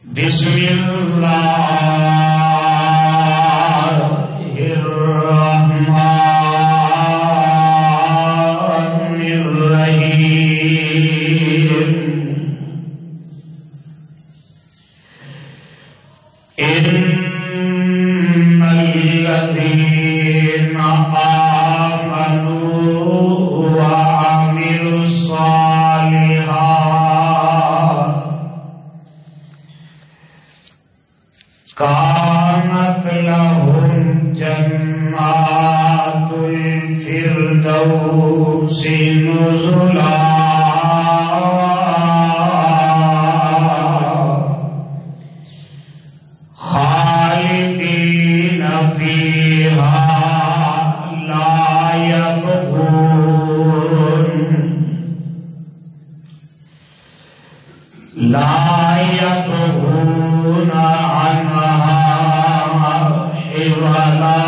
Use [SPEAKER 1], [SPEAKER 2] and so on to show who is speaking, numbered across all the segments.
[SPEAKER 1] بسم اللہ الرحمن الرحیم ان الذین آمنوا وعملوا الصالحات كانت لهم جنات الفردوس نزلا خالدين فيها لا يبغون عنها حولا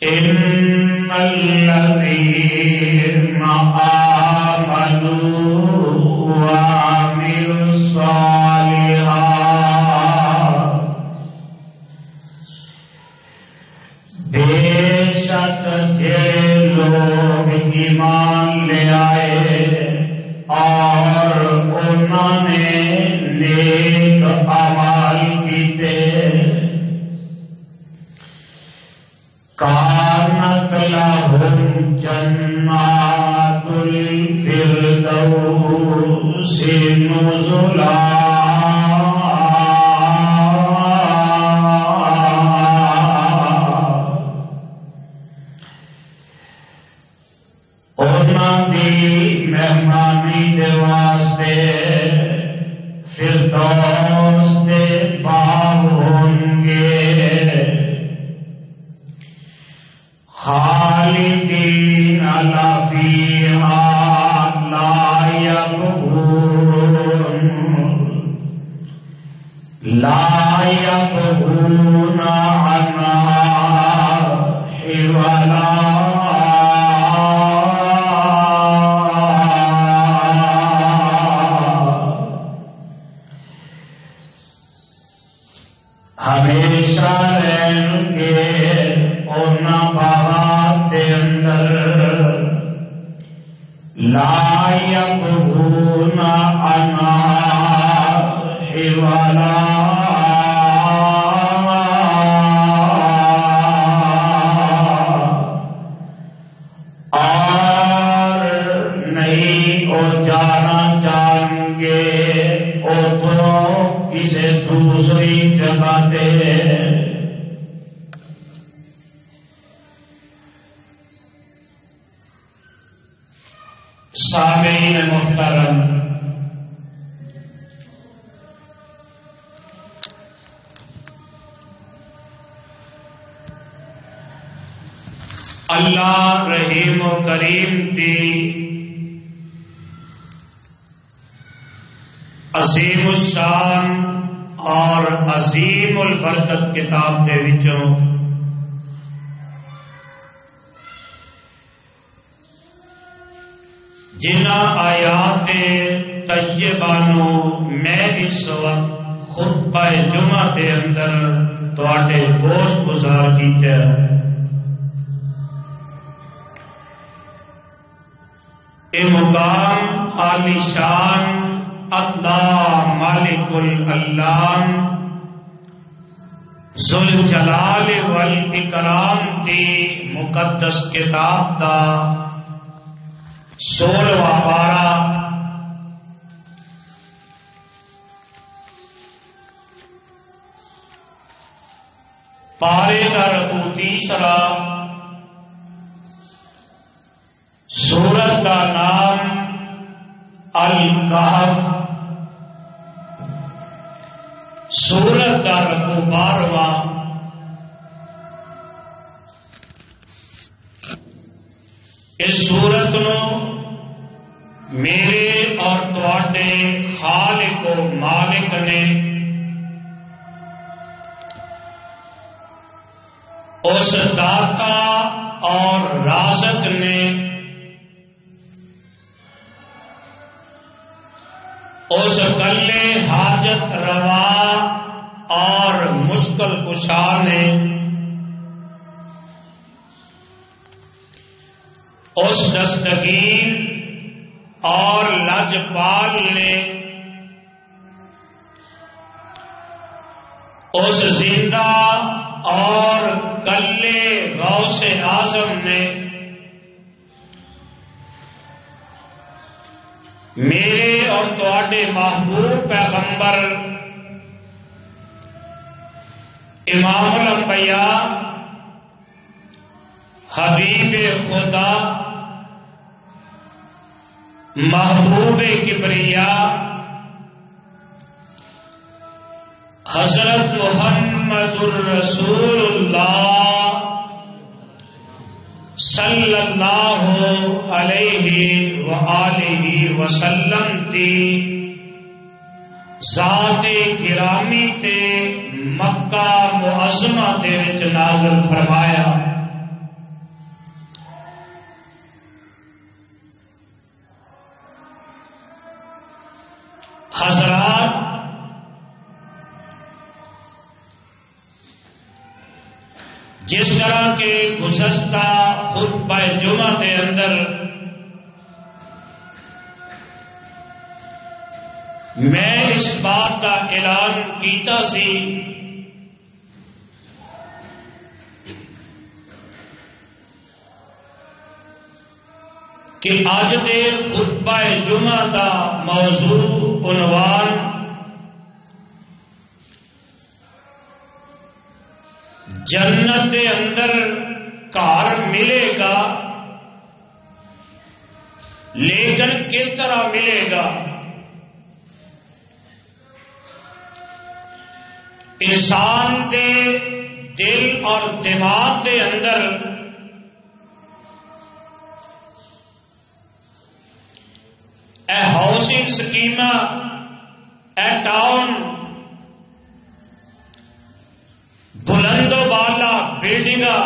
[SPEAKER 1] إن الذين آمنوا وعملوا الصالحات بے شک جو لوگ ایمان لے آئے اور انہوں نے نیک اعمال کیتے کانت لہم جنات الفردوس نزلا مہمانی دے واسطے فردوس دے باغ ہوں گے خالدین فیہا لا یبغون عنہا حولا ہمیشہ رہن گے انہاں باغات دے اندر لا یبغون عنہا حولا اور نہیں وہ جانا چاہیں گے ادھروں کسی دوسری جگہ دے سامعین محترم، اللہ رحیم و کریم دی عظیم الشان اور عظیم البرکت کتاب دے وچوں جنہ آیات طیبہ نو میں اس وقت خطبہ جمعہ دے اندر تواڈے گوش گزار کیتے اے مقام عالی شان اللہ مالک الالام ذوالجلال والاکرام دی مقدس کتاب دا 16واں پارہ پارے کا رکوع تیسرا سورت کا نام الکہف سورت کا رکوع 12واں اس سورت نو میرے اور تواڈے خالق و مالک نے اس داتا اور رازق نے اس کلے حاجت روا اور مشکل کشا نے اس دستگیر اور لاجپال نے اس زندہ اور کلے غوث اعظم نے میرے اور تواڈے محبوب پیغمبر امام الانبیاء حبیب خدا محبوب کبریا حضرت محمد الرسول اللہ صلی اللہ علیہ وآلہ وسلم تی ذات گرامی تے مکہ معظمہ دے وچ نازل فرمایا. حضرات، جس طرح کے گزشتہ خطبہ جمعہ کے اندر میں اس بات کا اعلان کیتا سی کہ اج دے خطبہ جمعہ دا موضوع عنوان جنت کے اندر گھر ملے گا، لیکن کس طرح ملے گا؟ انسان دے دل اور دماغ دے اندر اے ہاؤسنگ سکیماں، اے ٹاؤن، بلند و بالا بلڈنگاں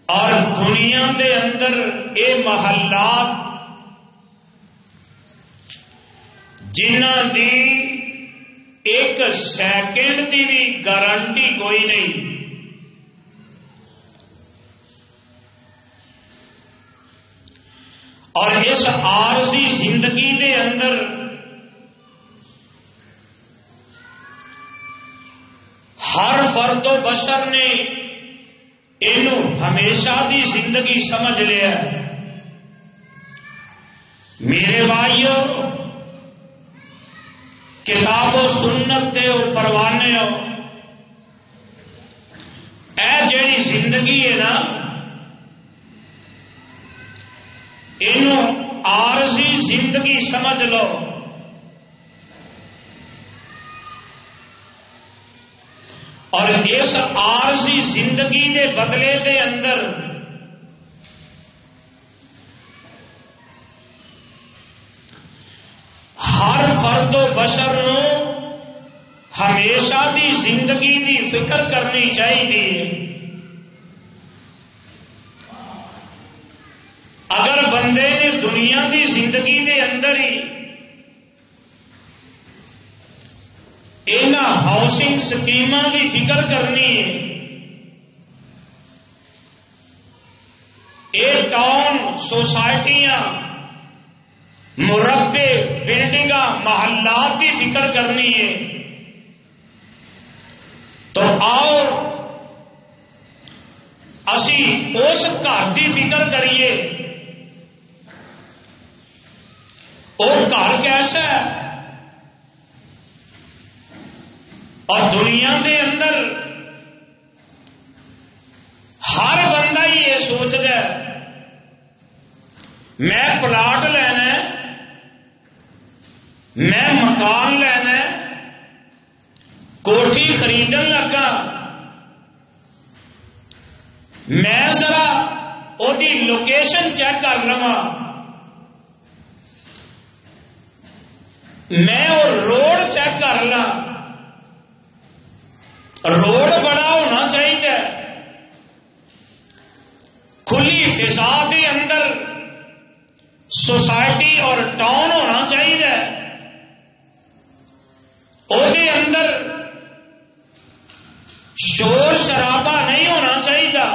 [SPEAKER 1] اور دنیا دے اندر اے محلات جنہ دی ایک سیکنڈ دی بھی گارنٹی کوئی نہیں، اور اس عارضی زندگی دے اندر ہر فرد و بشر نے انہوں ہمیشہ دی زندگی سمجھ لیا. میرے بھائیو، کتاب و سنت دے پروانے ہو، اے جیڑی زندگی ہے نا، انہوں عارضی زندگی سمجھ لو. اور اس عارضی زندگی دے بدلے دے اندر ہر فرد و بشر نو ہمیشہ دی زندگی دی فکر کرنی چاہیے. اگر بندے نے دنیا دی زندگی دے اندر ہی انہاں ہاؤسنگ سکیماں دی فکر کرنی ہے، اے ٹاؤن سوسائٹیاں، مربے، بلڈنگاں، محلات دی فکر کرنی ہے، تو آؤ اسی اس گھر دی فکر کریے. وہ گھر کیسا ہے؟ اور دنیا دے اندر ہر بندہ ہی یہ سوچتا ہے میں پلاٹ لینا ہے، میں مکان لینا ہے، کوٹھی خریدن لگا، میں ذرا وہ لوکیشن چیک کر لوا، میں وہ روڈ چیک کر لا، روڈ بڑا ہونا چاہیے، کھلی فضا کے اندر سوسائٹی اور ٹاؤن ہونا چاہیے، وہ اندر شور شرابہ نہیں ہونا چاہیے۔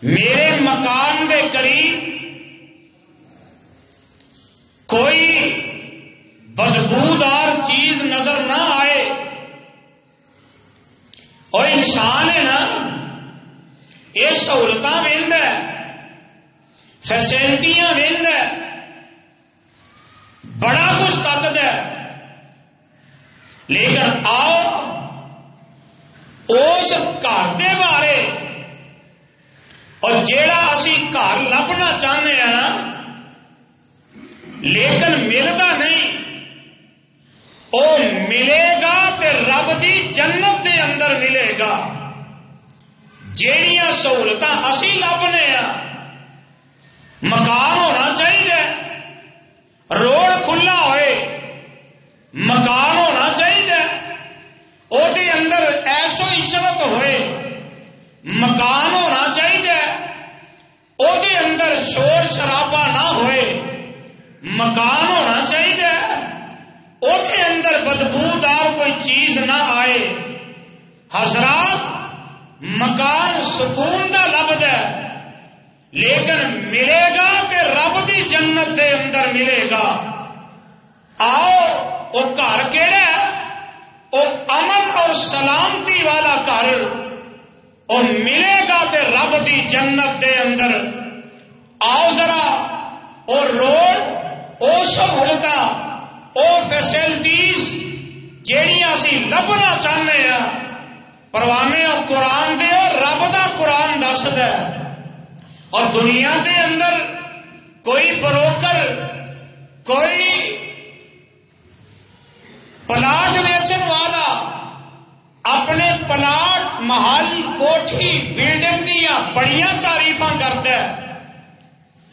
[SPEAKER 1] میرے مکان کے قریب کوئی بدبودار چیز نظر نہ آئے، اور انسان ہے نا یہ سہولت وہد ہے، فیسلٹیاں وہد ہے، بڑا کچھ تکد ہے، لیکن آؤ اس گھر کے بارے اور جیڑا اسی گھر لبنا چاہتے ہیں نا لیکن ملتا نہیں، وہ ملے گا تے رب دی جنت کے اندر ملے گا۔ جیڑیاں سہولت اسی لبنے ہیں، مکان ہونا چاہیے، روڈ کھلا ہوئے، مکان ہونا چاہیے، وہ اندر ایسو عشرت ہوئے، مکان ہونا چاہیے، وہ اندر شور شرابہ نہ ہوئے، مکان ہونا چاہیے، وہ اندر بدبودار کوئی چیز نہ آئے۔ حضرات مکان سکون دا لفظ ہے، لیکن ملے گا کہ رب دی جنت دے اندر ملے گا۔ آؤ وہ گھر کیڑا ہے؟ وہ امن اور سلامتی والا گھر، اور ملے گا کہ رب دی جنت دے اندر۔ آؤ ذرا وہ روڈ، وہ سہولت، وہ فیسلٹیز جیڑیاں اسی لبنا چاہتے ہیں، پروانے اور قرآن دے اور رب دا قرآن دسد ہے۔ اور دنیا دے اندر کوئی بروکر، کوئی پلاٹ ویچن والا اپنے پلاٹ، محل، کوٹھی، بلڈنگ دیا بڑیاں تعریفاں کرتا ہے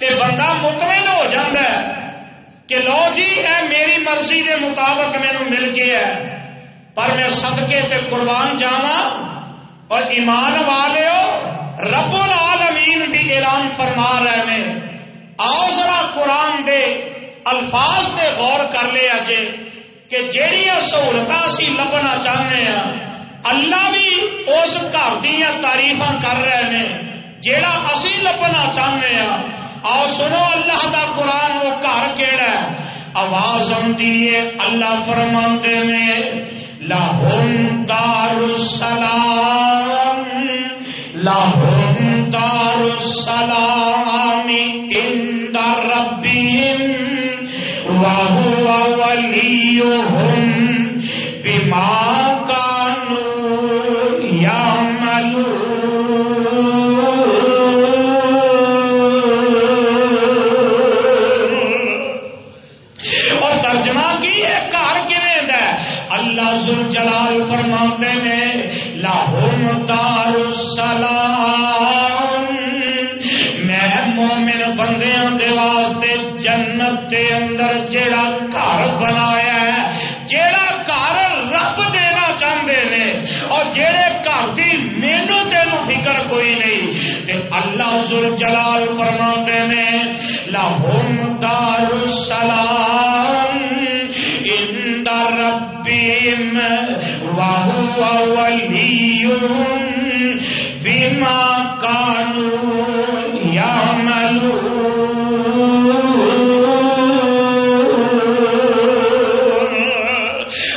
[SPEAKER 1] تے بندہ مطمئن ہو جاتا ہے کہ لو جی اے میری مرضی دے مطابق مینوں مل گیا ہے۔ پر میں صدقے تے قربان جاواں، اور ایمان والیو رب العالمین بھی اعلان فرما رہے ہیں۔ آؤ ذرا قرآن دے الفاظ تے غور کر لیا جے کہ جیڑیاں سہولتاں اسی لبنا چاہتے ہیں، اللہ بھی اس گھر دیا تعریفاں کر رہے ہیں جیڑا اسی لبنا چاہتے ہیں۔ آؤ سنو اللہ دا قرآن، وہ گھر کیڑا ہے؟ آواز آتی ہے، اللہ فرماتے ہیں لَهُمْ دَارُ السَّلَامِ لَهُمْ دَارُ السَّلَامِ عِنْدَ رَبِّهِمْ وَهُوَ وَلِيُّهُمْ بِمَا كَانُوا يَعْمَلُونَ۔ اور ترجمہ کی ہے گھر کیویں دا ہے؟ اللہ ذوالجلال فرماتے ہیں لَهُمْ دَارُ السَّلَامِ، میں مومن بندیاں دے واسطے جنت دے اندر جیڑا گھر بنایا ہے، جیڑا گھر رب دینا چاہتے ہیں، اور جیڑے گھر دی مینوں تینوں فکر کوئی نہیں، تے اللہ ذوالجلال فرماتے ہیں لَهُمْ دَارُ السَّلَامِ عِنْدَ رَبِّهِمْ وَهُوَ وَلِيُّهُمْ بِمَا كَانُوا يَعْمَلُونَ۔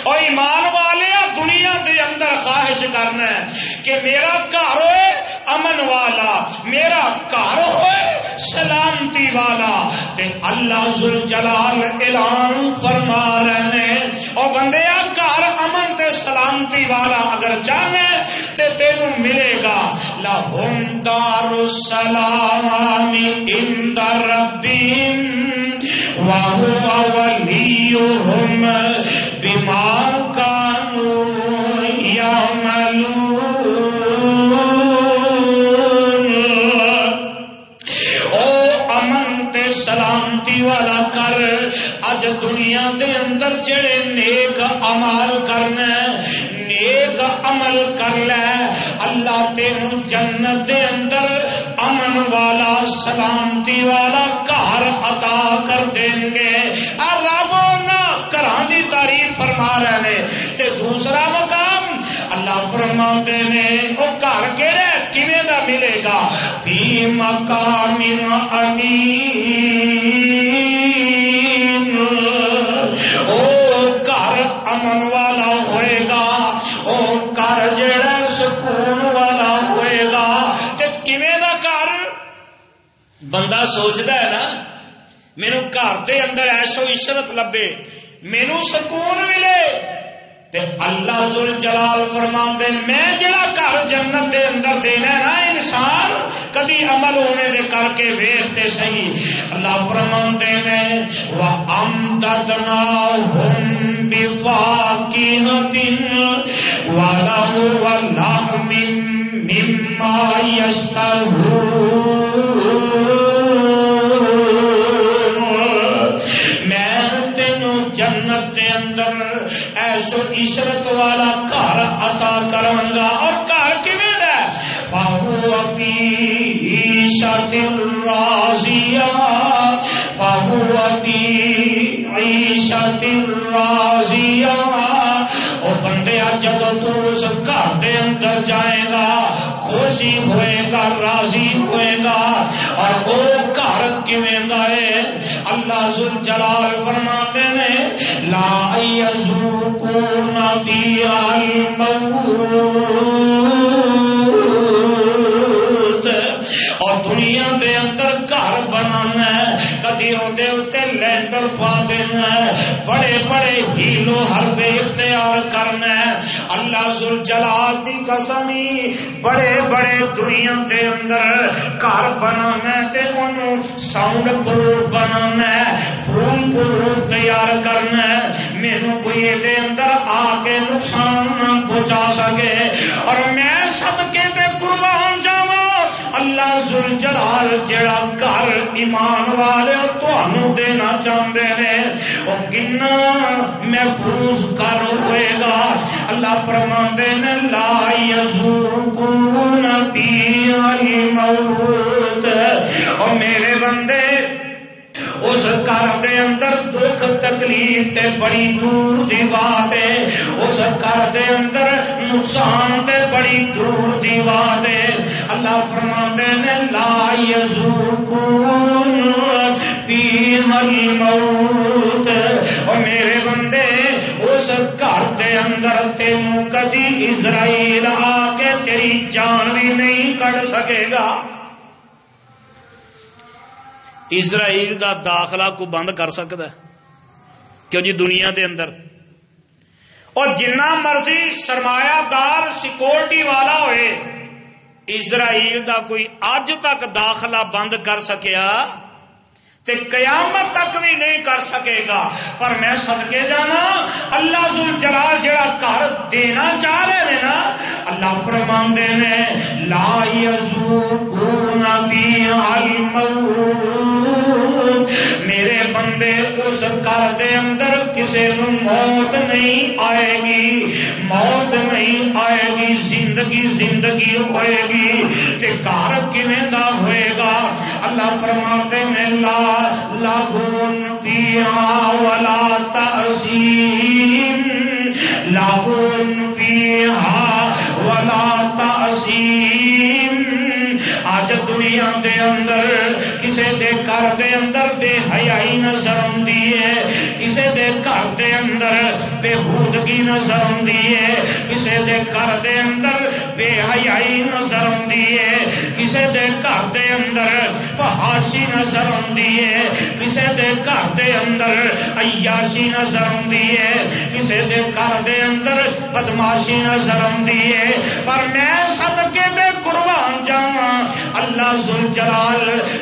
[SPEAKER 1] اور ایمان والے دنیا دے اندر خواہش کرنا ہے کہ میرا گھر ہوئے امن والا، میرا گھر ہوئے سلامتی والا، تے اللہ ذوالجلال اعلان فرما رہے ہیں اور بندیا گھر امن تے سلامتی والا اگر چاہے تے تینوں ملے گا۔ لَهُمْ دَارُ السَّلَامِ عِنْدَ رَبِّهِمْ وَهُوَ وَلِيُّهُمْ بِمَا كَانُوا يَعْمَلُونَ۔ سلامتی والا کر، اج دنیا دے اندر جڑے نیک اعمال کرنا ایک عمل کر لے اللہ تینوں جنت دے اندر امن والا سلامتی والا گھر عطا کر دیں گے. رب انہاں گھراں دی تعریف فرما رہے ہیں. تے دوسرا مقام اللہ فرماتے نے وہ گھر کہڑا کیویں دا ملے گا؟ فی مقام امین. امن والا ہوئے گا، او گھر جڑا سکون والا ہوئے گا. تے کیویں دا گھر؟ بندہ سوچدا ہے نا مینوں گھر دے اندر عیش و عشرت لبے، مینوں سکون ملے. تے اللہ ذل جلال فرماندے میں جڑا گھر جنت دے اندر دینا ہے نا انسان کدی عمل ہونے دے کر کے ویکھتے صحیح. اللہ فرماندے نے وَأَمْدَدْنَاهُمْ بِفَاكِهَةٍ وَلَحْمٍ مِّمَّا يَشْتَهُونَ. میں تینوں جنت دے اندر عیش و عشرت والا گھر عطا کراں گا. اور گھر کیویں دا؟ فَهُوَ فِي عِيشَةٍ رَاضِيَةٍ فَهُوَ فِي عِيشَةٍ رَاضِيَةٍ. او بندے جدوں تو اس گھر دے اندر جائے گا خوشی ہوئے گا، راضی ہوئے گا. اور وہ گھر کیویں دا ہے؟ اللہ ذل جلال فرماتے ہیں لا یذوقون فیہا الموت. اور دنیا دے اندر گھر بنانا ہے کدی اودے اوتے لینڈر پا دینا ہے، بڑے بڑے ہیلو حربے اختیار کرنا ہے. اللہ ذل جلال دی قسمی بڑے بڑے دنیا دے اندر گھر بنانا ہے تے انہوں ساؤنڈ پروف بنانا ہے، فون پروف تیار کرنا ہے، مینوں کوئی دے اندر آ کے نقصان نہ پہنچا سکے. اور میں صدقے دے قربان جاواں اللہ ذل جلال جڑا گھر ایمان والے تانوں دینا چاہتے ہیں وہ کنا محفوظ گھر ہوئے گا. اللہ فرماندے نے لا یذوقون فیہا الموت. اور میرے بندے اس گھر دے اندر دکھ تکلیف تے بڑی دور دی بات ہے، اس گھر دے اندر نقصان تے بڑی دور دی بات ہے. اللہ فرماندے نے لا یذوقون فیہا الموت. اور میرے بندے اس گھر دے اندر تینوں کدی اسرائیل آ کے تیری جان بھی نہیں کٹ سکے گا. اسرائیل دا داخلہ کو بند کر سکتا ہے کیوں جی دنیا دے اندر. اور جنہ مرضی سرمایہ دار سیکورٹی والا ہوئے اسرائیل دا کوئی اج تک داخلہ بند کر سکیا تے قیامت تک بھی نہیں کر سکے گا. پر میں صدقے جانا اللہ ذل جلال جڑا گھر دینا چاہ رہے ہیں نا اللہ فرماندے نے لا یذوقون فیہا الموت. میرے بندے اس گھر دے اندر کسی نو موت نہیں آئے گی، موت نہیں آئے گی، زندگی زندگی ہوئے گی. تے گھر کیویں دا ہوئے گا؟ اللہ فرماتے ہیں لا لغون فیہا ولا تأثیم، لغون فیہا ولا تأثیم. آج دنیا دے اندر کسے دے گھر دے اندر بے حیائی نظر آندی ہے، کسے دے گھر دے اندر بے ہودگی نظر آندی ہے، کسے دے گھر دے اندر بے حیائی نظر آندی ہے، کسے دے گھر دے اندر فحاشی نظر آندی ہے، کسے دے گھر دے اندر عیاشی نظر آندی ہے، کسے دے گھر دے اندر بدماشی نظر آندی ہے. پر میں صدقے دے قربان جاواں اللہ ذل جلال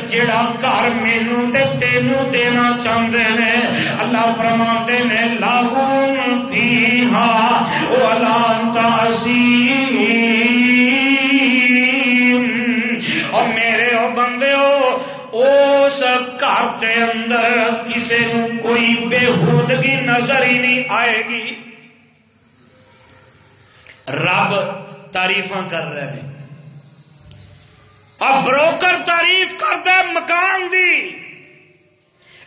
[SPEAKER 1] جڑا گھر مینوں تے تینوں دینا چاہندے نے اللہ فرماندے نے لہم فیہا ولا تأثیم. اور میرے او بندیو اس گھر دے اندر کسے نو کوئی بے ہودگی نظر ہی نہیں آئے گی. رب تعریفاں کر رہے ہیں. اب بروکر تعریف کرتا ہے مکان دی.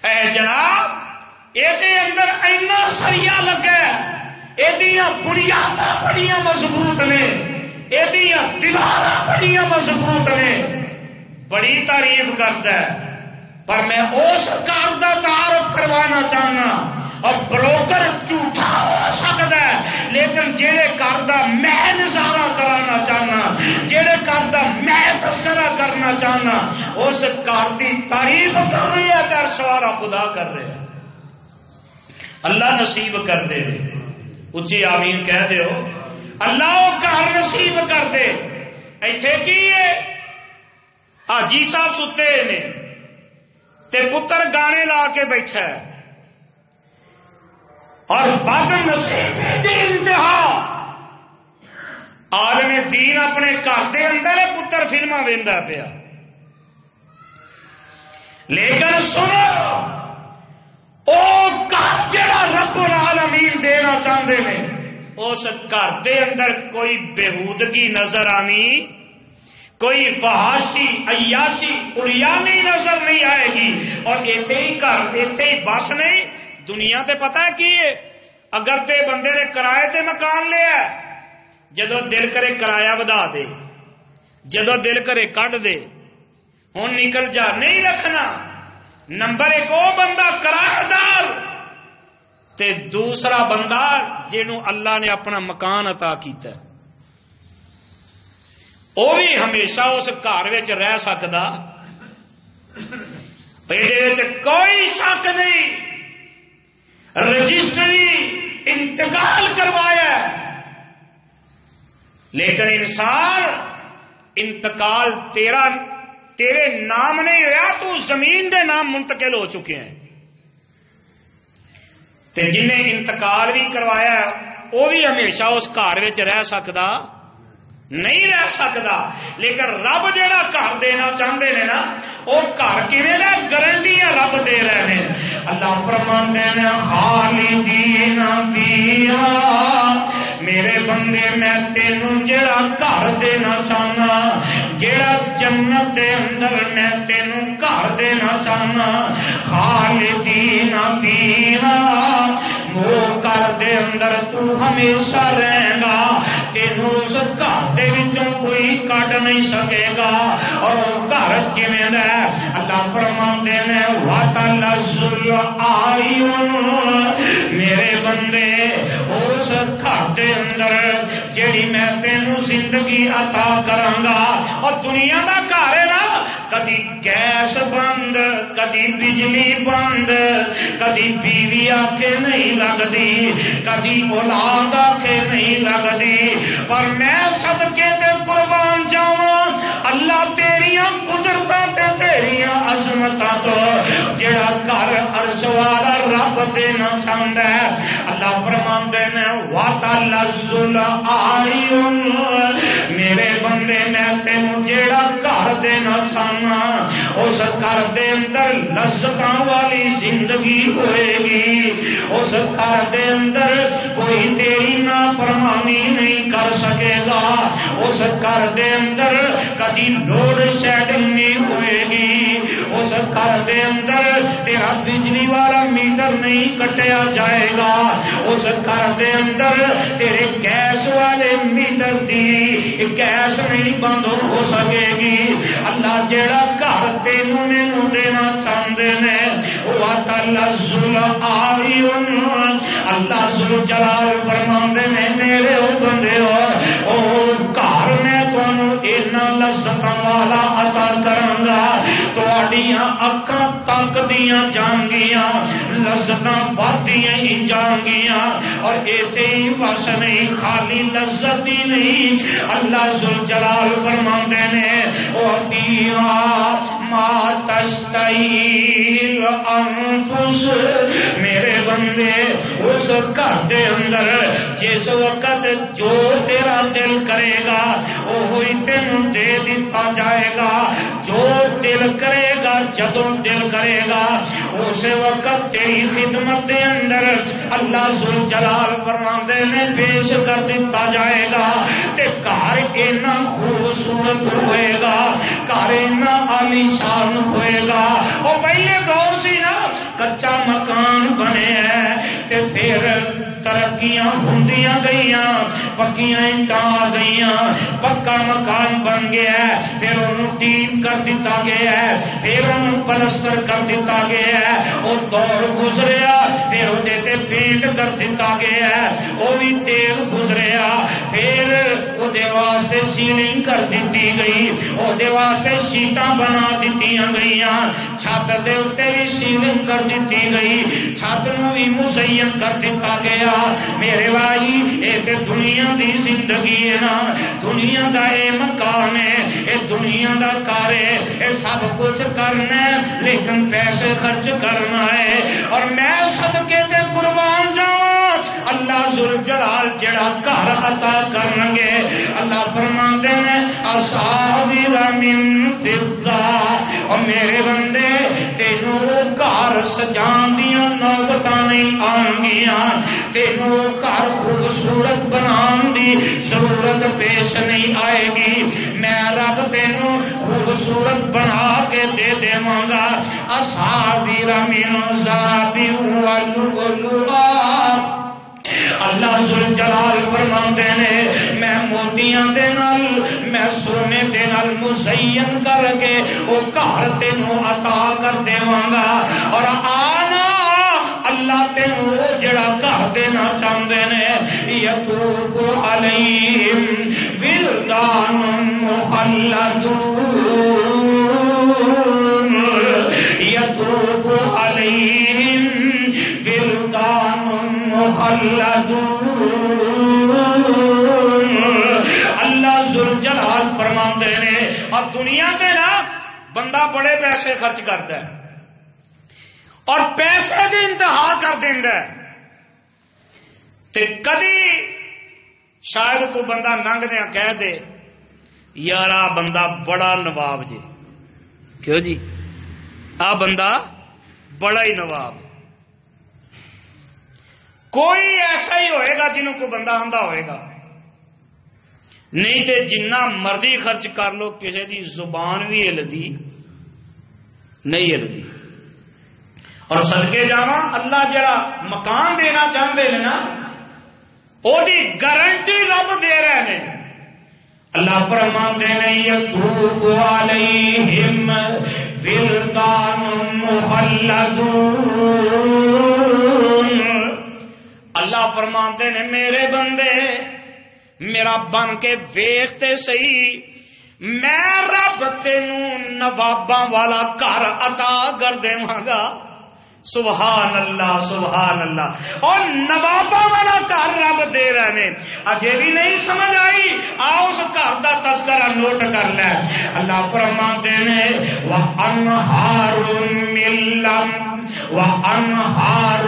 [SPEAKER 1] اے جناب یہ اندر اینا سریا لگا، یہ بنیاداں بڑی مضبوط نے، یہ دیوار بڑی مضبوط نے. بڑی تعریف کرتا ہے، پر میں اس گھر کا تعارف کروانا چاہنا. اور بروکر جھوٹا ہو سکتا ہے، لیکن جہے گھر کا میں نظارہ کرانا چاہنا، جہے گھر کا میں تذکرہ کرنا چاہنا، اس گھر کی تعریف کر رہی ہے کر سوارا خدا کر رہے ہیں. اللہ نصیب کر دے. اچھی آمین کہہ دیو. اللہ وہ گھر نصیب کر دے. ایتھے کی ہے حاجی صاحب ستے نے تے پتر گانے لا کے بیٹھا ہے، اور بد نصیبی دی انتہا عالم دین اپنے گھر دے اندر پتر فلما ویندا پیا. لیکن سنو او گھر جڑا رب العالمین دینا چاہتے ہیں، اس گھر دے اندر کوئی بےہودگی نظر آنی، کوئی فحاشی عیاشی اریانی نظر نہیں آئے گی. اور ایتھے ہی گھر ایتھے ہی بس نہیں. دنیا تے پتہ ہے کی ہے، اگر تے بندے نے کرائے تے مکان لیا، جدو دل کرے کرایہ ودا دے، جدو دل کرے کٹ دے. ہوں نکل جا، نہیں رکھنا. نمبر ایک وہ بندہ کرایہ دار، تے دوسرا بندہ جنوں اللہ نے اپنا مکان عطا کیتا ہے، وہ بھی ہمیشہ اس گھر وچ رہ سکدا. یہ کوئی شک نہیں. رجسٹری انتقال کروایا، لیکن انسان انتقال تیرے نام نہیں ہوا، تو زمین دے نام منتقل ہو چکے ہیں. تے جنہیں انتقال بھی کروایا وہ بھی ہمیشہ اس گھر وچ رہ سکدا نہیں رہ سکتا. لیکن رب جیڑا گھر دینا چاہتے ہیں نا، وہ گھر کیویں دا گارنٹیاں رب دے رہے ہیں. اللہ فرماتے ہیں خالدین فیہا، میرے بندے میں تینوں جیڑا گھر دینا چاہنا، جیڑا جنت دے اندر میں تینوں گھر دینا چاہنا، خالدین فیہا، وہ گھر دے اندر تو ہمیشہ رہے گا، تینوں اس گھر دے وچوں کوئی کڈ نہیں سکے گا. اور وہ گھر کیویں دا ہے؟ اللہ فرماندے نے وَتَلَذُّ الْأَعْيُنُ، میرے بندے اس گھر دے اندر جیڑی میں تینوں زندگی عطا کراں گا. اور دنیا دا گھر ہے نا، کدی گیس بند، کدی بجلی بند، کدی بیوی آکے نہیں لگدی، کدی اولاد آکے نہیں لگدی. پر میں صدقے تے قربان جاواں اللہ تیریاں قدرتاں تے تیریاں عظمتاں تو جڑا گھر عرش والا رب دینا چاہندا ہے. اللہ فرماندے نے وَتَلَذُّ الْأَعْيُنُ، میرے بندے میں تینوں جیڑا گھر دینا چاہنا، اس گھر دے اندر لذتاں والی زندگی ہوئے گی. اس گھر دے اندر کوئی تیری نافرمانی نہیں کر سکے گا. اس گھر دے اندر کدی لوڈ شیڈنگ نہیں ہوئے گی. اس گھر دے اندر تیرا بجلی والا میٹر نہیں کٹیا جائے گا. اس گھر دے اندر تیرے گیس والے میٹر دی گیس نہیں بند ہو سکے گی. اللہ جیڑا گھر تینوں مینوں دینا چاہتے ہیں، وَتَلَذُّ الْأَعْيُنُ، اللہ ذو جلال فرماندے نے میرے او بندے او گھر میں تانوں اینا لذتاں والا عطا کراں گا، تہاڈیاں اکھاں تکدیاں جان گیاں، لذتاں بڑھدیاں ہی جان گیاں. اور ایتھے ہی بس نہیں، خالی لذت ہی نہیں، اللہ ذو جلال فرماندے نے وَفِيهَا مَا تَشْتَهِي الْأَنفُسُ، میرے بندے اس گھر دے اندر جس وقت جو تیرا دل کرے گا وہی تینوں دے دیتا جائے گا. جو دل کرے گا، جدوں دل کرے گا اسے وقت تیری خدمت دے اندر اللہ ذوالجلال فرماندے نے پیش کر دیتا جائے گا تے گھر اینا خوبصورت ہوئے گا، گھر اینا عالیشان ہوئے گا۔ اور پہلے دور سی نا کچا مکان بنے ہے تے پھر ترقیاں ہوندیاں گئیاں، پکیاں اینٹاں آ گئیاں، پکا مکان بن گیا ہے، پھر انہوں ٹیم کر دیتا گیا ہے، پھر انہوں پلستر کر دیتا گیا ہے، وہ دور گزریا، پھر وہ دیتے پینٹ کر دیتا گیا ہے، وہ بھی تیل گزریا، پھر وہ دے واسطے سیلنگ کر دیتی گئی، وہ دے واسطے شیٹاں بنا دیتیاں گئیاں، چھت دے اتے بھی سیلنگ کر دیتی گئی، چھت نو بھی مزین کر دیتا گیا۔ میرے بھائی اے تے دنیا دی زندگی ہے نا، دنیا دا اے مکان ہے، اے دنیا دا کار ہے، اے سب کچھ کرنا ہے لیکن پیسے خرچ کرنا ہے۔ اور میں صدقے تے قربان جاواں، اللہ ذوالجلال جڑا گھر عطا کرنگے، اللہ فرماندے نے اصابر من فضہ، اور میرے بندے تینوں وہ گھر سجان دیاں نوبتاں نہیں آن گیاں، تینوں گھر خوبصورت بنان دی ضرورت پیش نہیں آئے گی، میں رب تینوں خوبصورت بنا کے دے دیواں گا۔ اصابر من ذهب ولؤلؤا، اللہ ذوالجلال فرماندے نے میں موتیاں دے نال، میں سونے دے نال مزین کر کے وہ گھر تینوں عطا کر دیواں گا۔ اور آنا اللہ تینوں جڑا گھر دینا چاہتے نے، یطوف علیہم ولدان مخلدون، یطوف علیہم ولدان مخلدون۔ اللہ ذوالجلال فرماندے نے اور دنیا تے نا بندہ بڑے پیسے خرچ کرتا ہے اور پیسے دی انتہا کر دیندا ہے، تے کدی شاید کوئی بندہ لنگدیاں کہہ دے یار آ بندہ بڑا نواب جی، کیوں جی آ بندہ بڑا ہی نواب۔ کوئی ایسا ہی ہوئے گا جنہوں کو بندہ آندہ ہوئے گا، نہیں تے جنہ مرضی خرچ کر لو کسی دی زبان بھی ہلدی نہیں ہلدی۔ اور صدقے جاواں اللہ جڑا مکان دینا چاہتے ہیں نا وہ گارنٹی رب دے رہے ہیں۔ اللہ فرماندے نے یطوف علیہم ولدان مخلدون، اللہ فرماندے نے میرے بندے میرا بن کے ویکھتے صحیح، میں رب تینوں نواباں والا گھر عطا کر دیواں گا۔ سبحان اللہ سبحان اللہ، اور نواباں والا گھر رب دے رہے ہیں۔ اجے بھی نہیں سمجھ آئی؟ آؤ اس گھر کا تذکرہ نوٹ کر لے۔ اللہ فرماتے ہیں وَأَنْهَارٌ مِّن لَّبَنٍ وَأَنْهَارٌ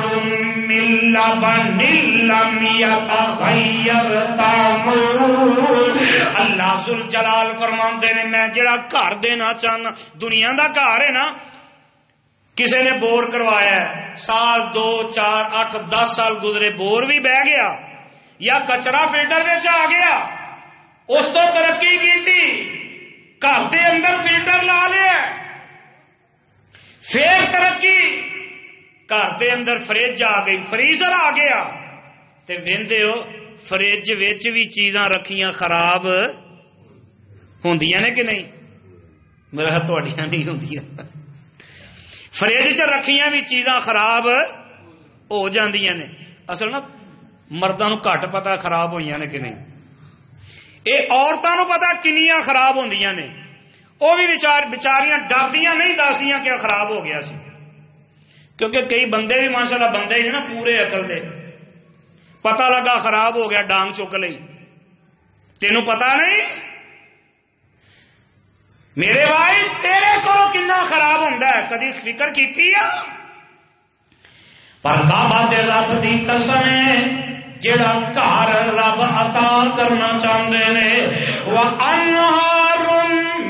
[SPEAKER 1] مِّن لَّبَنٍ لَّمْ يَتَغَيَّرْ طَعْمُهُ۔ اللہ ذوالجلال فرماتے ہیں میں جڑا گھر دینا چاہنا، دنیا دا گھر ہے نا، کسی نے بور کروایا ہے، سال 2 4 8 10 سال گزرے، بور بھی بہ گیا یا کچرا فلٹر میں آ گیا، اس تو ترقی کی تھی، گھر دے اندر فلٹر لا لیا، پھر ترقی، گھر دے اندر فریج آ گئی، فریزر آ گیا، تے ویندے ہو فریج وچ بھی چیزاں رکھیاں خراب ہوندیاں نے کہ نہیں؟ میرا تہاڈیاں نہیں ہوندیاں، فریج چ رکھیاں بھی چیزاں خراب ہو جاندیاں نے۔ اصل نا مرداں نو گھٹ پتا خراب ہوئیاں نے کہ نہیں، اے عورتاں نو پتا کنیاں خراب ہوندیاں نے، وہ بھی بیچاریاں ڈردیاں نہیں دسدیاں کہ خراب ہو گیا سی، کیونکہ کئی بندے بھی ماشاءاللہ بندے ہی نا پورے عقل دے، پتہ لگا خراب ہو گیا ڈانگ چک لئی، تینوں پتا نہیں؟ میرے بھائی تیرے کو کنا خراب ہوتا ہے، کدی فکر کی؟ پر کعبہ دے رب دی قسم ہے جڑا گھر رب عطا کرنا چاہتے ہیں، وَأَنْهَارٌ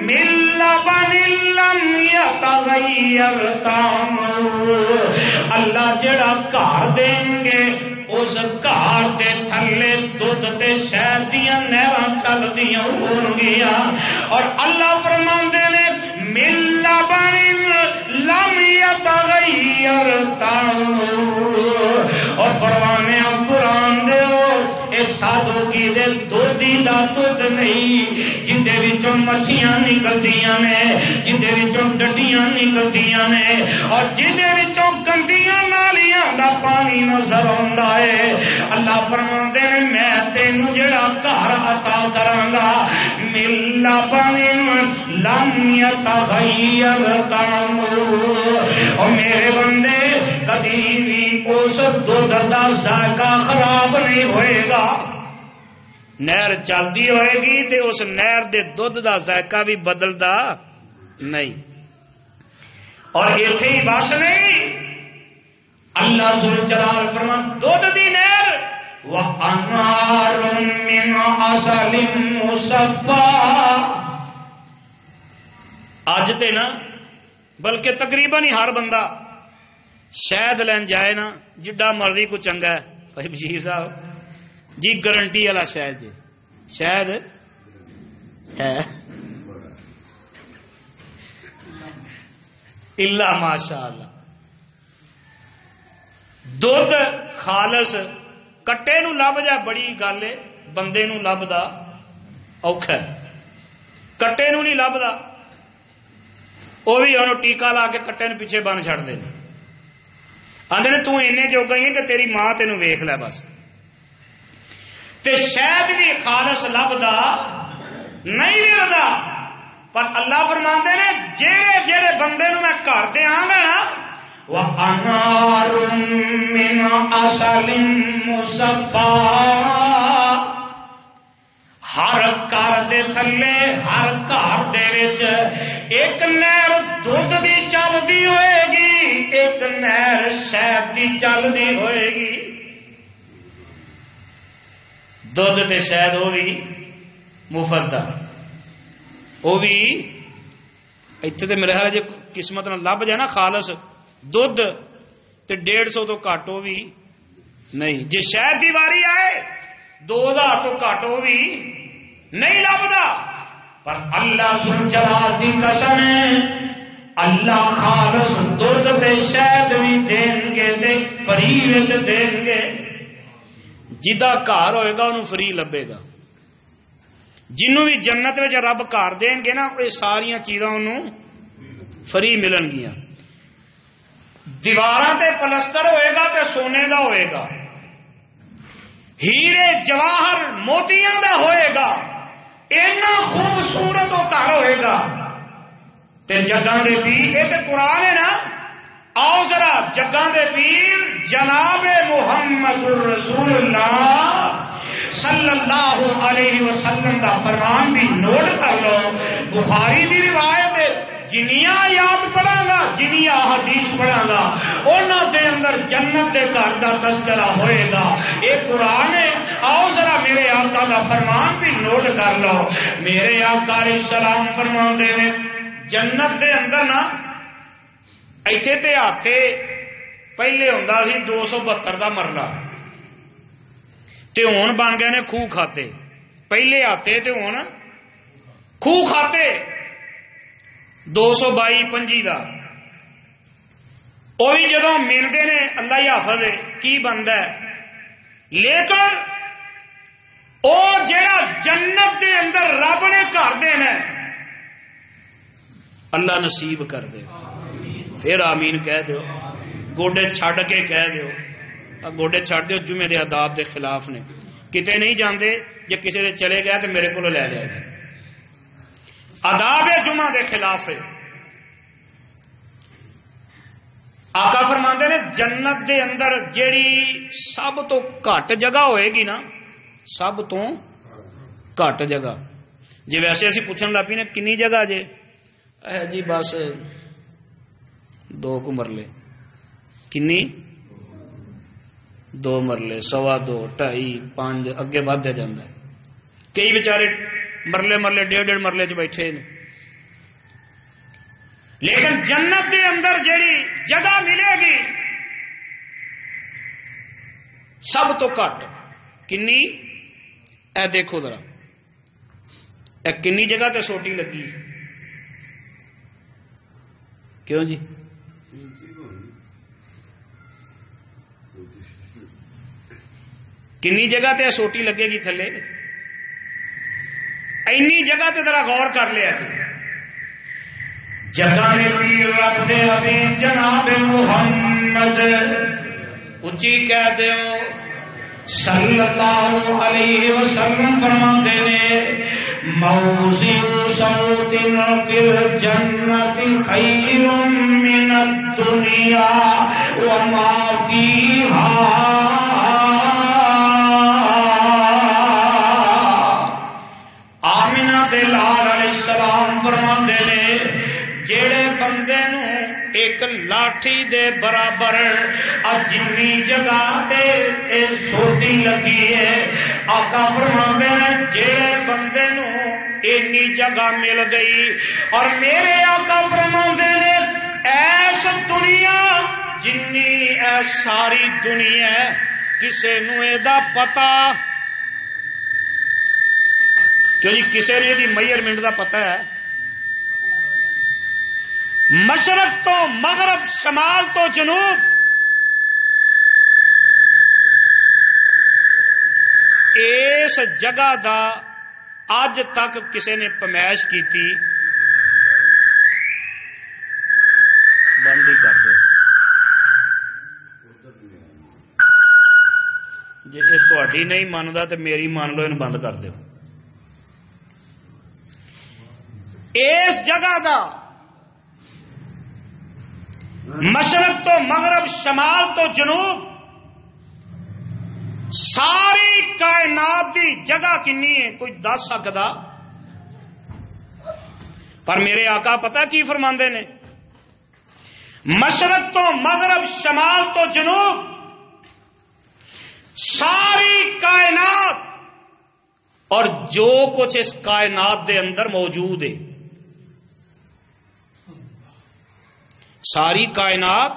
[SPEAKER 1] مِّن لَّبَنٍ لَّمْ يَتَغَيَّرْ غیر تعمر، اللہ جڑا گھر دیں گے اس گھر دے تھلے دودھ تے شہد دیاں نہراں چلدیاں ہونگیاں، اور اللہ فرماندے نے من لبن لم یتغیر طعمہ، اور پروانے قرآن دے اے سادگی دے دودھی دا دودھ نہیں جندے وچوں مچھیاں نکلدیاں نے، جندے وچوں ڈڈیاں نکلدیاں نے، اور جندے وچوں گندیاں نالیاں دا پانی نظر آوندا ہے۔ اللہ فرماندے نے میں تینوں جڑا گھر عطا کراں گا من لبن لم یتغیر طعمہ، اور میرے بندے کبھی بھی اس دودھ دا ذائقہ خراب نہیں ہوئے گا۔ نہر چلتی ہوئے گی تے اس نہر دے دودھ دا ذائقہ بھی بدلدا نہیں۔ اور ایتھے ہی بس نہیں، اللہ ذوالجلال فرمان دودھ دی نہر وَأَنْهَارٌ مِّنْ عَسَلٍ مُّصَفًّى، آج تے نا بلکہ تقریباً ہی ہر بندہ شہد لین جائے نا جڈا مرضی کو چنگا ہے بھائی بشیر صاحب جی گارنٹی والا شہد جی شہد ہے الا ماشاء اللہ، دودھ خالص کٹے نو لب جائے بڑی گل ہے، بندے نو لبدا اوکھا ہے، کٹے نو نہیں لبدا وہ بھی انہوں ٹیکا لا کے کٹے نو پیچھے بن چھڑ دے آندے نے تو اینے جوگا ہی ہے کہ تیری ماں تینوں ویکھ لے بس۔ تے شاید بھی خالص لبدا نہیں ملدا، پر اللہ فرماندے نے جڑے جڑے بندے نو میں گھر دیاں گا نا وَأَنْهَارٌ مِّنْ عَسَلٍ مُّصَفًّى، ہر گھر دے تھلے ہر گھر دے وچ ایک نہر دودھ دی چلدی ہوئے گی، ایک نہر شہد دی چلدی ہوئے گی۔ دودھ تے شہد وہ بھی مفت دا، وہ بھی اتنے تے میرے خیال جی قسمت نہ لب جائے نا خالص دودھ تے 150 تو گھٹ وہ بھی نہیں، جی شہد دی واری آئے 2000 تو گھٹ وہ بھی نہیں لبدا، پر اللہ ذوالجلال دی قسم ہے اللہ خالص دودھ تے شہد بھی دیں گے تے فری وچ دیں گے، جدا گھر ہوئے گا انہوں فری لبے گا، جنوں بھی جنت وچ رب گھر دیں گے نا یہ ساریاں چیزاں انہوں فری ملن گیاں، دیواراں تے پلستر ہوئے گا تے سونے دا ہوئے گا، ہیرے جواہر موتیاں دا ہوئے گا، اینا خوبصورت و گھر ہوئے گا، تے جگاں دے پیر یہ تے قرآن ہے نا، آؤ ذرا جگاں دے پیر جناب محمد الرسول اللہ صلی اللہ علیہ وسلم دا فرمان بھی نوٹ کر لو، بخاری دی روایت ہے، جنیاں یاد پڑھاں گا جنیاں حدیث پڑھاں گا انہاں دے اندر جنت دے گھر دا تذکرہ ہوئے گا، اے قرآن ہے، آؤ ذرا میرے آقا دا فرمان بھی نوٹ کر لو، میرے آقا علیہ السلام فرمان دے نے جنت دے اندر نا ایتھے تے آتے پہلے ہوندا سی 272 دا مرلہ تے ہون بن گئے نے خوہ کھاتے، پہلے آتے تے ہون خوہ کھاتے 222 دا، وہ بھی جدو ملتے نے اللہ ہی حافظ کی بنتا ہے، لیکن وہ جڑا جنت دے اندر رب نے کر دینا اللہ نصیب کر دے، پھر آمین کہہ دیو، گوڈے چھڑ کے کہہ دیو، گوڈے چھڑ دیو جمعے دے آداب دے خلاف نے، کتے نہیں جاندے جے کسی دے چلے گیا تو میرے کو لے لیا جائے، آداب جمعہ دے خلاف ہے۔ آقا فرماندے نے جنت دے اندر جیڑی سب تو گھٹ جگہ ہوئے گی نا، سب تو گھٹ جگہ، جی ویسے اسی پوچھن لگ پی نے کنی جگہ جے جی بس 2 مرلے، کنی 2 مرلے، 2.25 2.5 5 اگے ودھیا جاندا ہے، کئی بیچارے مرلے 1.5 مرلے چ بیٹھے نے، لیکن جنت دے اندر جیڑی جگہ ملے گی سب تو گھٹ کنی، اے دیکھو ذرا اے کنی جگہ تے سوٹی لگی، کیوں جی؟ کنی جگہ تے سوٹی لگے گی تھلے؟ اینی جگہ تے ذرا غور کر لیا جی۔ جگہ نے پیر رب دے حبیب جناب محمد اچھی کہہ دیو صلی اللہ علیہ وسلم فرماتے نے موضع صوت فی الجنت خیر من الدنیا وما فیہا۔ آمنہ دے لال علیہ السلام فرماتے نے جیڑے بندے نو ایک لاٹھی دے برابر جنی جگہ تے سوٹی لگی ہے، آقا فرماندے نے جیڑے بندے نو اینی جگہ مل گئی، اور میرے آقا فرماندے نے ایس دنیا جنی اے ساری دنیا کسے نو اے دا پتا، کیوں جی کسے نے دی میئرمنٹ دا پتا ہے؟ مشرق تو مغرب، شمال تو جنوب، اس جگہ دا اج تک کسی نے پمائش کی بند ہی کر دے جی یہ تہاڈی نہیں منتا تو میری مان لو، ان بند کر دو۔ اس جگہ دا مشرق تو مغرب، شمال تو جنوب، ساری کائنات دی جگہ کنی ہے کوئی دس سکتا؟ پر میرے آقا پتہ کی فرماندے نے؟ مشرق تو مغرب، شمال تو جنوب، ساری کائنات اور جو کچھ اس کائنات دے اندر موجود ہے، ساری کائنات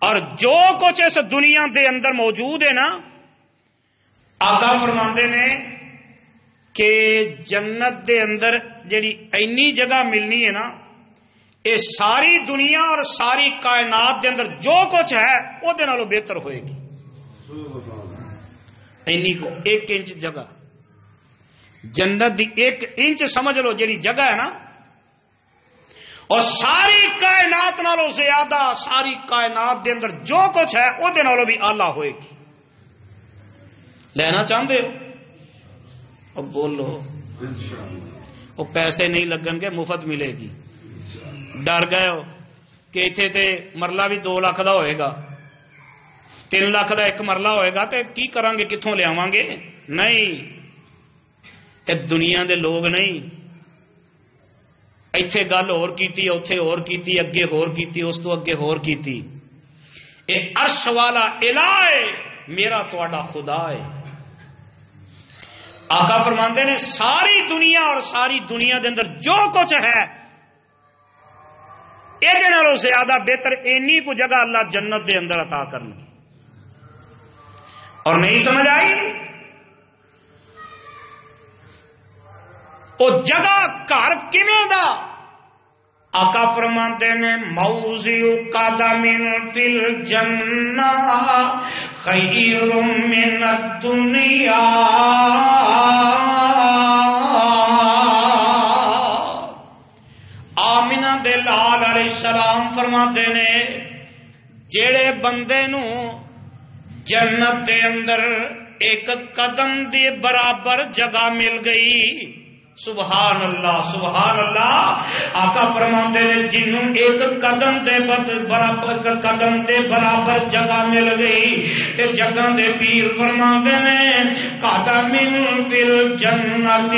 [SPEAKER 1] اور جو کچھ اس دنیا دے اندر موجود ہے نا، آقا فرماندے نے کہ جنت دے اندر جڑی اینی جگہ ملنی ہے نا، یہ ساری دنیا اور ساری کائنات دے اندر جو کچھ ہے وہ دے نالوں بہتر ہوئے گی۔ اینی کو 1 انچ جگہ، جنت دی 1 انچ سمجھ لو جڑی جگہ ہے نا، اور ساری کائنات نالوں زیادہ ساری کائنات دے اندر جو کچھ ہے وہ دے نالوں بھی آلہ ہوئے گی۔ لینا چاہتے ہو؟ اب بولو، وہ پیسے نہیں لگن گے، مفت ملے گی۔ ڈر گئے ہو کہ اتنے تے مرلہ بھی 2 لاکھ دا ہوئے گا، 3 لاکھ دا ایک مرلہ ہوئے گا، تے کی کران گے، کتھوں لے آواں گے؟ نہیں، تے دنیا دے لوگ نہیں، ایتھے گل اور کیتی، اوتھے اور کیتی، اگے ہور کیتی، اس تو اگے ہور کیتی۔ اے عرش والا الہ ہے، میرا تہاڈا خدا ہے۔ آقا فرماندے نے ساری دنیا اور ساری دنیا دے اندر جو کچھ ہے یہ نالوں زیادہ بہتر اینی کو جگہ اللہ جنت دے اندر عطا کرنا۔ اور نہیں سمجھ آئی؟ وہ جگہ گھر کیویں دا؟ آقا فرماتے نے موضع قدم فی الجنہ خیر من الدنیا۔ آمنہ دے لال علیہ السلام فرماتے نے جیڑے بندے نو جنت دے اندر ایک قدم دے برابر جگہ مل گئی، سبحان اللہ سبحان اللہ، آقا فرماتے ہیں جنوں ایک قدم دے برابر جگہ مل گئی تے جگہ دے پیر فرماتے ہیں قدم فی الجنت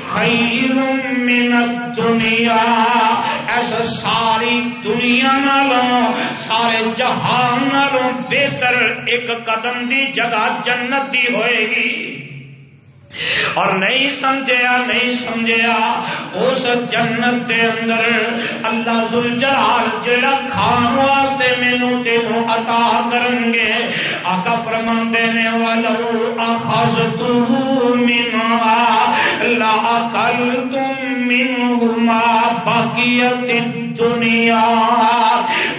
[SPEAKER 1] خیر من الدنیا، ایسا ساری دنیا نالوں سارے جہان نالوں بہتر ایک قدم دی جگہ جنت دی ہوئے گی۔ اور نہیں سمجھیا اس جنت دے اندر اللہ ذوالجلال جڑا کھان واسطے مینوں تینوں عطا کرن گے. آقا فرماندے نے ولو اخذتہ منها لاکلتم منہ ما بقیت الدنیا.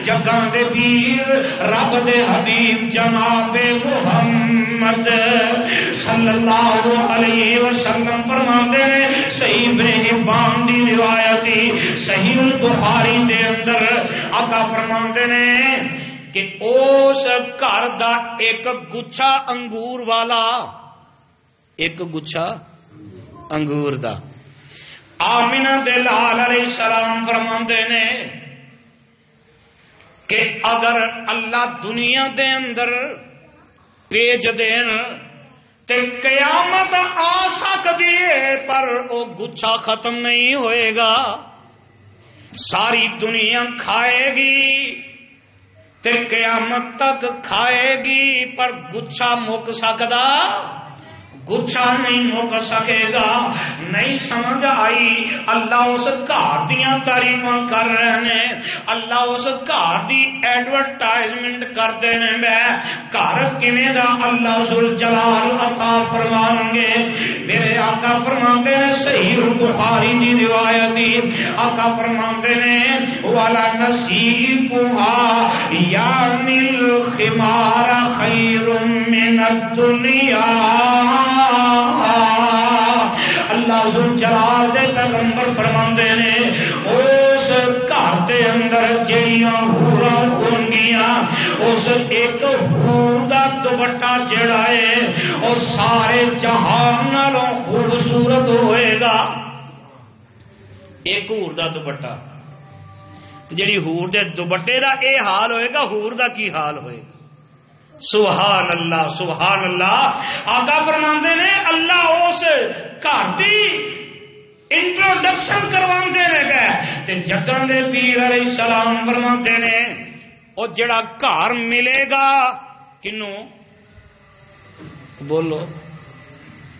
[SPEAKER 1] جگہ دے پیر رب دے حبیب جناب محمد صلی اللہ علیہ وسلم فرماتے ہیں صحیح ابن حبان دی روایت صحیح البخاری دے اندر آقا فرماتے ہیں کہ اس گھر دا ایک گچھا انگور والا ایک گچھا انگور دا آمنہ دے لال علیہ السلام فرماتے ہیں کہ اگر اللہ دنیا دے اندر بھیج دین تے قیامت آ سکتی ہے پر وہ گچھا ختم نہیں ہوئے گا. ساری دنیا کھائے گی تے قیامت تک کھائے گی پر گچھا مک سکدا گچھا نہیں مک سکے گا. نہیں سمجھ آئی اللہ اس گھر دیاں تعریفاں کر رہے ہیں اللہ اس گھر دی ایڈورٹائزمنٹ کرتے ہیں گھر کیویں دا اللہ ذوالجلال عطا فرمائیں گے. میرے آقا فرماتے ہیں صحیح البخاری دی روایت آقا فرماتے ہیں والا نصیبها یعنی الخمار خیر من الدنیا. اللہ ذوالجلال دے پیغمبر فرماندے نے اس گھر دے اندر جڑیاں حوراں ہونگیاں اس ایک حور دا دوپٹہ جڑا ہے وہ سارے جہان نالوں خوبصورت ہوئے گا. ایک حور دا دوپٹہ جڑی حور دے دوپٹے دا اے حال ہوئے گا حور دا کی حال ہوئے گا. سبحان اللہ سبحان اللہ. آقا فرماندے نے اللہ اس گھر دی انٹروڈکشن کرواندے نے گئے تے جگاں دے پیر علیہ السلام فرماندے نے او جڑا گھر ملے گا کنوں بولو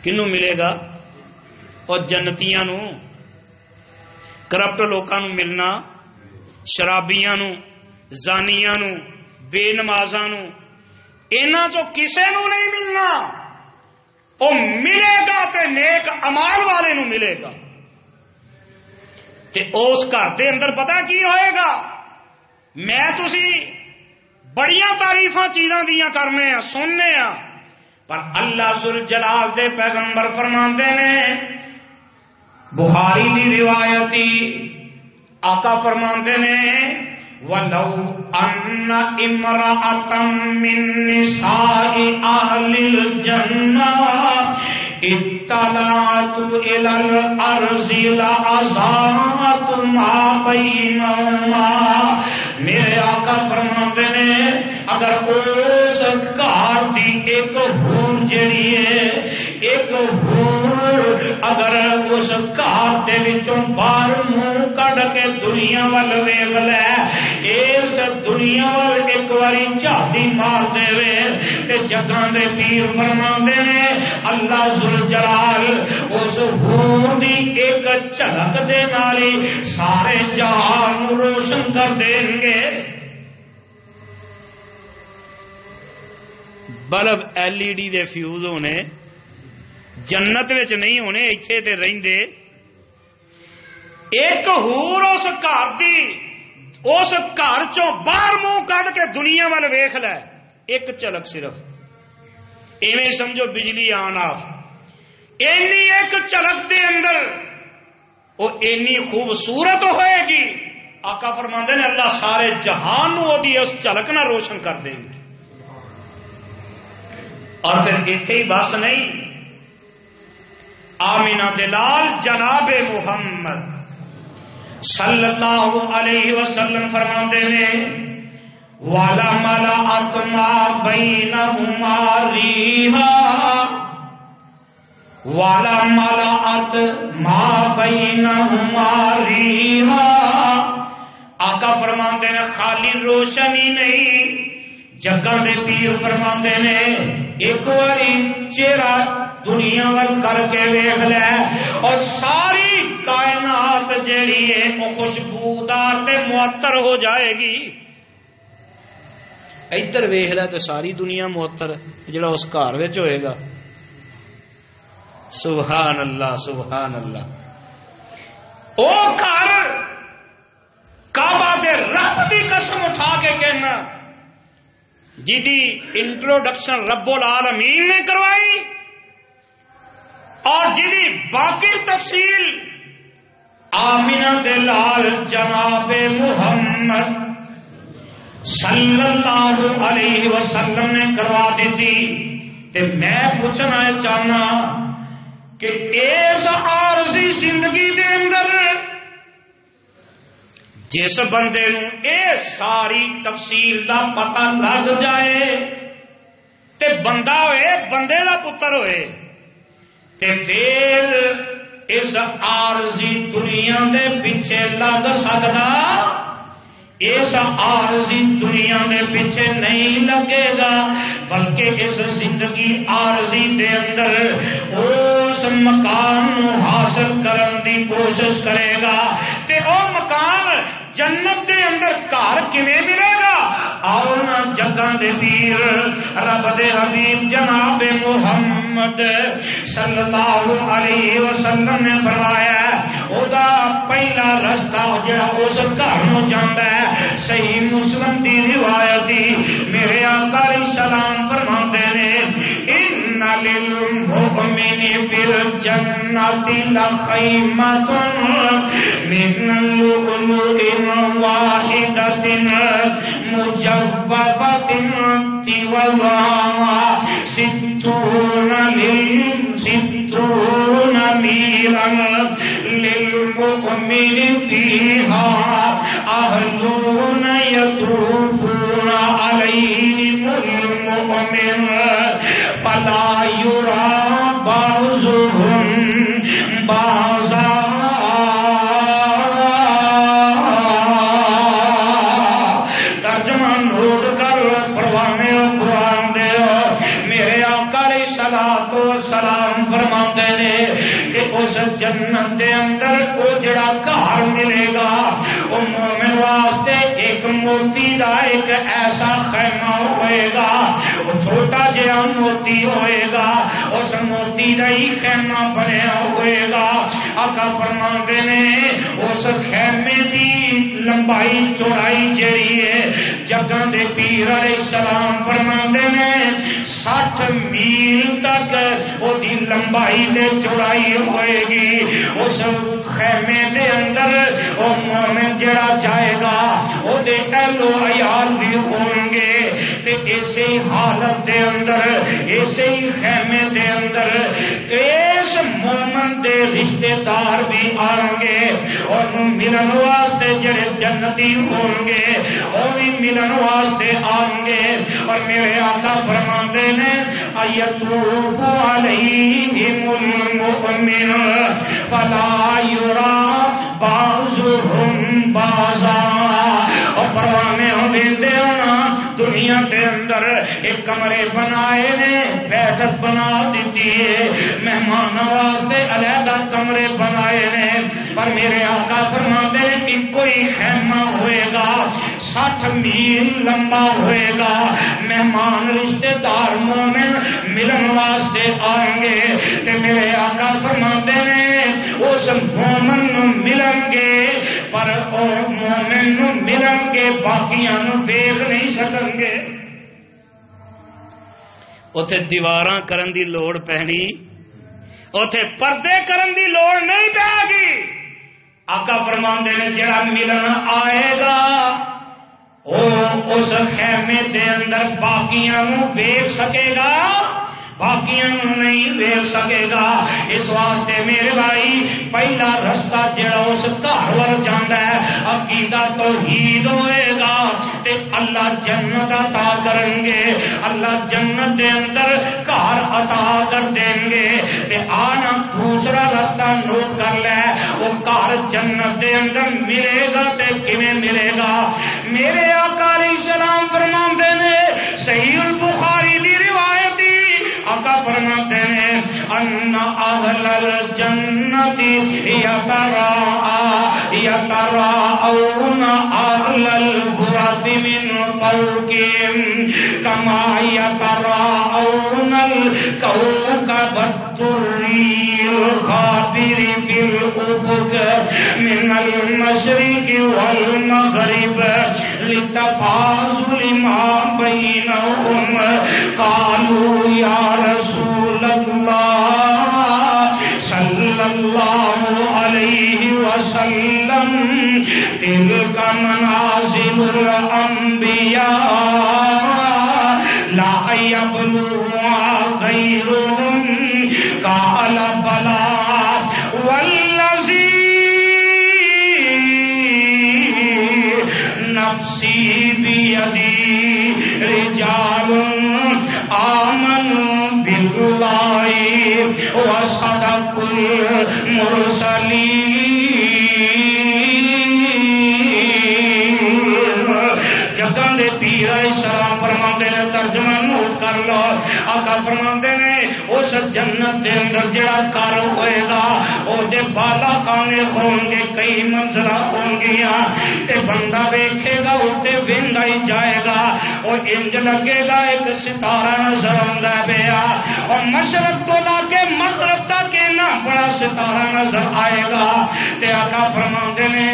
[SPEAKER 1] کنوں ملے گا او جنتیاں نو کرپٹ لوکاں نو ملنا شرابیاں نو زانیاں نو بے نمازاں نو انہاں چوں کسے نو نہیں ملنا. او ملے گا تے نیک امال والے نو ملے گا. تے اس گھر دے اندر پتہ کی ہوئے گا میں تسی بڑیاں تعریفاں چیزاں دیاں کرنے ہیں سننے ہیں پر اللہ ذوالجلال دے پیغمبر فرماندے نے بخاری دی روایتی آقا فرماندے نے وَلَوْ أَنَّ إِمْرَأَةً مِّن نِّسَاءِ أَهْلِ الْجَنَّةِ اطلعت إِلَى الْأَرْضِ لَأَضَاءَتْ مَا بَيْنَهُمَا. میرے آقا فرماتے ہیں اگر اس گھر دی ایک حور جڑی ہے ایک حور اگر اس گھر دے وچوں باہر منہ کڈ کے دنیا ول ویکھ لے اس دنیا ول ایک واری جھاتی مار دے تے جگاں دے پیر فرماندے نے اللہ ذوالجلال اس حور دی ایک جھلک دے نال ہی سارے جہان نو روشن کر دیں گے. بلب ایل ای ڈی دے فیوز ہونے جنت وچ نہیں ہونے ایتھے تے رہندے. ایک حور اس گھر دی اس گھر چوں باہر منہ کڈ کے دنیا ول ویکھ لے ایک جھلک صرف ایویں سمجھو بجلی آن آف اینی ایک جھلک دے اندر وہ اینی خوبصورت ہوئے گی. آقا فرماندے نے اللہ سارے جہان نو دی اس جھلک نہ روشن کر دیں گے. اور پھر ایتھے ہی بس نہیں آمینہ دلال جناب محمد صلی اللہ علیہ وسلم فرماندے نے والا ملأت ما بینہما ریحا والا ملأت ما بینہما ریحا. آقا فرماندے نے خالی روشنی نہیں جگہ دے پیر فرماندے نے ایک واری چہرہ دنیا ول کر کے ویکھ لے اور ساری کائنات جیڑی ہے وہ خوشبودار تے معطر ہو جائے گی. ادھر ویکھ لے تو ساری دنیا معطر جڑا اس گھر وچ ہوئے گا. سبحان اللہ سبحان اللہ. او گھر کعبہ دے رب دی قسم اٹھا کے کہنا جی انٹروڈکشن رب العالمین نے کروائی اور جی باقی تفصیل آمینہ دے لال جناب محمد صلی اللہ علیہ وسلم نے کروا دیتی. تے میں پوچھنا چاہنا کہ اس عارضی زندگی دے اندر جس بندے نو اے ساری تفصیل دا پتہ لگ جائے تے بندہ ہوئے بندے دا پتر ہوئے تے پھر اس عارضی دنیا دے پیچھے لگ سکتا اس عارضی دنیا دے پیچھے نہیں لگے گا بلکہ اس زندگی عارضی دے اندر اس مقام نو حاصل کرن دی کوشش کرے گا تے او مقام جنت دے اندر گھر کیویں ملے گا. آؤ نا جگاں دے پیر رب دے حبیب جناب محمد صلی اللہ علیہ وسلم نے فرمایا او دا پہلا رستہ جڑا اس گھر نو جاندا ہے صحیح مسلم دی روایت دی میرے آقا علیہ السلام فرماندے نے ان للمؤمن فی الجنۃ لخیمۃ من لؤلؤ واحدۃ مجوفۃ طولها ستون میلا للمؤمن فیہا اہلون یطوفون علیہم المؤمن فلا یری بعضهم بعضا. ترجمہ نوٹ کر پروانے قرآن دے میرے آقا علیہ الصلوۃ والسلام فرماتے نے کہ اس جنت دے اندر وہ جڑا گھر ملے گا وہ مومن واسطے ایک موتی دا ایک ایسا خیمہ ہوئے گا وہ چھوٹا جہا موتی ہوئے گا اس موتی دا ہی خیمہ بنیا ہوئے گا. آقا فرماتے نے اس خیمے دی لمبائی چوڑائی جڑی ہے جگہ دے پیر علیہ السلام فرماتے نے 60 میل تک وہ دی لمبائی دے چوڑائی ہوئے گی. اس خیمے دے اندر وہ مومن جڑا جائے گا وہ دے اہل و عیال بھی ہوں گے تے اسی حالت دے اندر اسی خیمے دے اندر اس مومن دے رشتے دار بھی آئیں گے اور ملن واسطے جڑے جنتی ہوں گے وہ بھی ملن واسطے آئیں گے. اور میرے آقا فرماتے ہیں ایطوف علیہم المؤمن فلا یری بعضهم بعضا. اور پروانے ہوندے ہونا دنیا کے اندر ایک کمرے بنائے نے بیٹھک بنا دیتی ہے مہمان واسطے علیحدہ کمرے بنائے نے پر میرے آقا فرماتے ہیں کہ کوئی خیمہ ہوئے گا 60 میل لمبا ہوئے گا. مہمان رشتے دار مومن ملن واسطے آئیں گے کہ میرے آقا فرماتے ہیں اس مومن نو ملن گے پر او مومن نو ملن کے باقیاں نو دیکھ نہیں سکن گے. اوتھے دیواراں کرن دی لوڑ پہنی اوتھے پردے کرن دی لوڑ نہیں پے گی. آقا فرماندے نے جڑا ملن آئے گا اس خیمے دے اندر باقیاں نو دیکھ سکے گا باقیاں نہیں ویکھ سکے گا. اس واسطے میرے بھائی پہلا رستہ جڑا اس گھر ول جاندا ہے عقیدہ توحید ہوئے گا تے اللہ جنت عطا کریں گے. اللہ جنت دے اندر گھر عطا کر دیں گے تے آنا دوسرا رستہ نوٹ کر لے وہ گھر جنت دے اندر ملے گا تے کیویں ملے گا. میرے آقا علیہ السلام فرماندے نے صحیح البخاری دی روایت آقا فرماتے ہیں أن أهل الجنة يتراءون أهل الغرف من فوقهم كما يتراءون الكوكب الدري الخابر في الأفق من المشرق والمغرب للتفاضل ما بينهم قالوا يا رسول الله صلى الله عليه وسلم تلك منازل الأنبياء لا يبلغها غيرهم قال بلى والذي نفسي بيدي رجال آمنوا بالله وصدقوا المرسلين جگن دے پیر سلام فرماندے نے ترجمہ نوٹ کر لو آقا فرماندے نے اس جنت دے اندر جڑا گھر ہوئے گا او دے بالا خانے ہون گے کئی منزلہ ہون گیا تے بندہ دیکھے گا اٹھے ویندا ہی جائے گا او انج لگے گا ایک ستارہ نظر آندا پیا اور مشرق تو لا کے مغرب تک نا بڑا ستارہ نظر آئے گا تے آقا فرماندے نے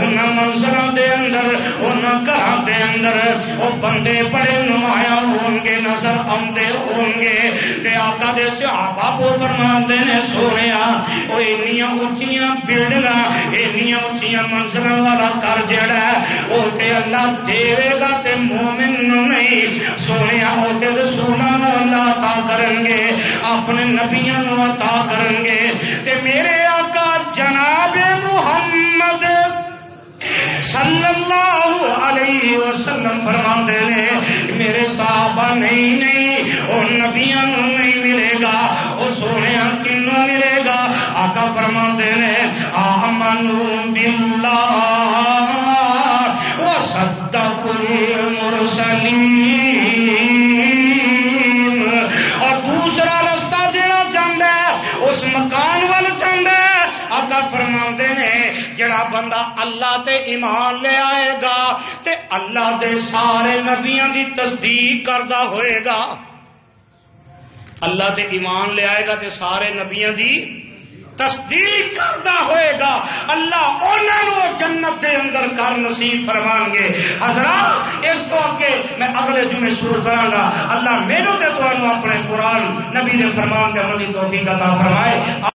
[SPEAKER 1] انہاں منزلاں دے اندر انہاں گھراں دے اندر او بندے بڑے نمایاں ہون گے نظر آندے ہون گے تے آقا دے صحابہ کو فرماندے نے سونیا او انیاں اونچیاں بلڈنگاں انیاں اونچیاں منزلاں والا گھر جڑا ہے او تے اللہ دے گا تے مومن نو نہیں سونیا او تے رسولاں نو اللہ عطا کرن گے اپنے نبیاں نو عطا کرن گے تے میرے آقا جناب محمد صلی اللہ علیہ وسلم فرماندے نے میرے صحابہ نہیں او نبیاں نو نہیں ملے گا او سونیا کنوں ملے گا آقا فرماندے نے آمنوا باللہ وصدقوا المرسلین اور دوسرا رستہ جڑا جاندا ہے اس مکان وال جاندا ہے آقا فرماندے نے جڑا بندہ اللہ تے ایمان لے آئے گا تے اللہ دے سارے نبیاں دی تصدیق کردا ہوئے گا اللہ تے ایمان لے آئے گا تے سارے نبیاں دی تصدیق کردا ہوئے گا اللہ انہاں نو جنت دے اندر کر نصیب فرمان گے حضرات اس تو اگے میں اگلے جمعے شروع کراں گا اللہ میرے تے تانوں اپنے قرآن نبی دے فرمان تے عمل دی توفیق عطا فرمائے